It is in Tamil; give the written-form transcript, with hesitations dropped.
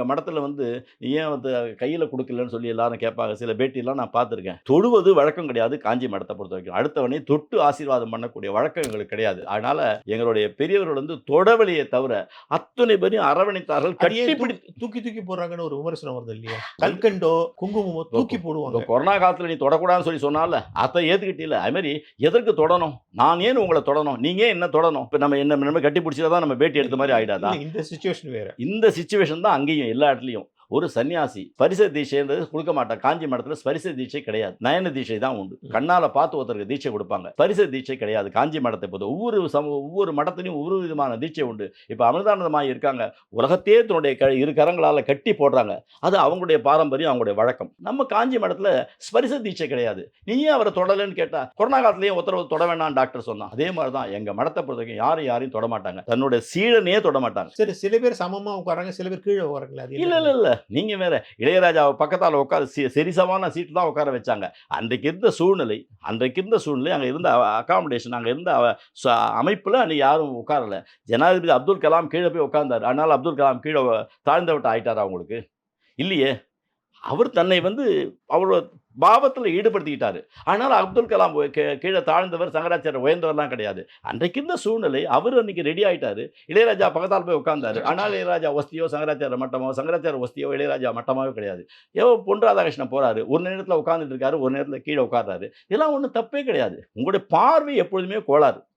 எங்க மடத்துல வந்து ஏன் வந்து கையில குடுக்கலன்னு சொல்லி எல்லாரும் கேட்பாங்க. சில பேட்டிலாம் நான் பார்த்துருக்கேன். தொடுவது வழக்கம் கிடையாது காஞ்சி மடத்த பொறுத்தவரைக்கும். அடுத்தவனை தொட்டு ஆசீர்வாதம் பண்ணக்கூடிய வழக்கம் எங்களுக்கு கிடையாது. அதனால எங்களுடைய பெரியவர்கள் வந்து தொடவலியே தவிர அத்தனை பேரையும் அரவணைத்தார்கள். அது ஏன் கட்டிப்பிடித்து தூக்கி தூக்கி போடுறாங்கன்னு ஒரு விமர்சனம் வருது இல்லையா? கல்கண்டோ, குங்குமமோ தூக்கி போடுவாங்க. இந்த கொரோனா காலத்துல நீ தொடக்கூடாதுன்னு சொல்லி சொன்னால, அத ஏத்துக்கிட்டீல. அது மாரி எதற்கு தொடணும்? நான் ஏன் உங்கள தொடணும்? நீங்க ஏன் என்ன தொடணும்? இப்ப நம்ம கட்டி பிடிச்சா தான் நம்ம பேட்டி எடுத்த மாரி ஆயிடாதா? இல்ல இந்த சிச்சுவேஷன் வேற. இந்த சிச்சுவேஷன் தான் அங்கேயும் எல்லா இடத்துலயும். ஒரு சன்னியாசி ஸ்பரிச தீட்சைன்றது குடுக்க மாட்டான். காஞ்சி மடத்துல ஸ்பரிச தீட்சை கிடையாது. நயன தீட்சை தான் உண்டு. கண்ணால பார்த்து ஒருத்தருக்கு தீட்சை குடுப்பாங்க. ஸ்பரிச தீட்சை கிடையாது. காஞ்சி மடத்தை பொறுத்த ஒவ்வொரு மடத்திலும் ஒவ்வொரு விதமான தீட்சை உண்டு. இப்ப அமிர்தானந்தமாயி இருக்காங்க. உலகத்தையே தன்னுடைய இரு கரங்களால கட்டி போடுறாங்க. அது அவங்களுடைய பாரம்பரியம், அவங்களுடைய வழக்கம். நம்ம காஞ்சி மடத்துல ஸ்பரிச தீட்சை கிடையாது. நீ ஏன் அவர தொடலன்னு கேட்டா, கொரோனா காலத்திலேயே ஒருத்தர தொட வேணாம்னு டாக்டர் சொன்னான். அதே மாரி தான் எங்க மடத்த பொறுத்தவரைக்கும் யாரையும் தொட மாட்டாங்க. தன்னுடைய சீடனையே தொட மாட்டாங்க. சரி சில பேர் சமமா உட்கார்றாங்க, சில பேர் கீழ உட்கார்றாங்களே அது இல்ல, என்ன? இல்ல, இல்ல. நீங்க வேற. இளையராஜாவ பக்கத்தால உட்கார சரிசமமான சீட்ல தான் உட்கார வச்சாங்க. அன்றைக்கு இருந்த சூழ்நிலை அங்க இருந்த அக்காமடேஷன் அங்க இருந்த அமைப்புல அன்னைக்கு யாரும் உட்காரல. ஜனாதிபதி அப்துல் கலாம் கீழ போய் உட்கார்ந்தாரு. அதனால அப்துல் கலாம் கீழ தாழ்ந்தவட்ட ஆயிட்டாரா உங்களுக்கு? இல்லையே. அவர் தன்னை வந்து அவரோட பாவத்துல ஈடுபடுத்திக்கிட்டாரு. அதனால அப்துல் கலாம் கீழ தாழ்ந்தவர், சங்கராச்சாரியர் உயர்ந்தவர்லாம் கிடையாது. அன்றைக்கு இருந்த சூழ்நிலை, அவரு அன்னைக்கு ரெடி ஆயிட்டாரு. இளையராஜா பக்கத்தால போய் உட்கார்ந்தாரு. ஆனால் இளையராஜா ஒஸ்தியோ, சங்கராச்சாரியர் மட்டமோ, சங்கராச்சாரியர் ஒஸ்தியோ, இளையராஜா மட்டமாவோ கிடையாது. பொன் ராதாகிருஷ்ணன் போறாரு. ஒரு நேரத்துல உட்கார்ந்துட்டு இருக்காரு, ஒரு நேரத்துல கீழ உட்கார்றாரு. இதெல்லாம் ஒண்ணும் தப்பே கிடையாது. உங்களுடைய பார்வை எப்பொழுதுமே கோளாறு.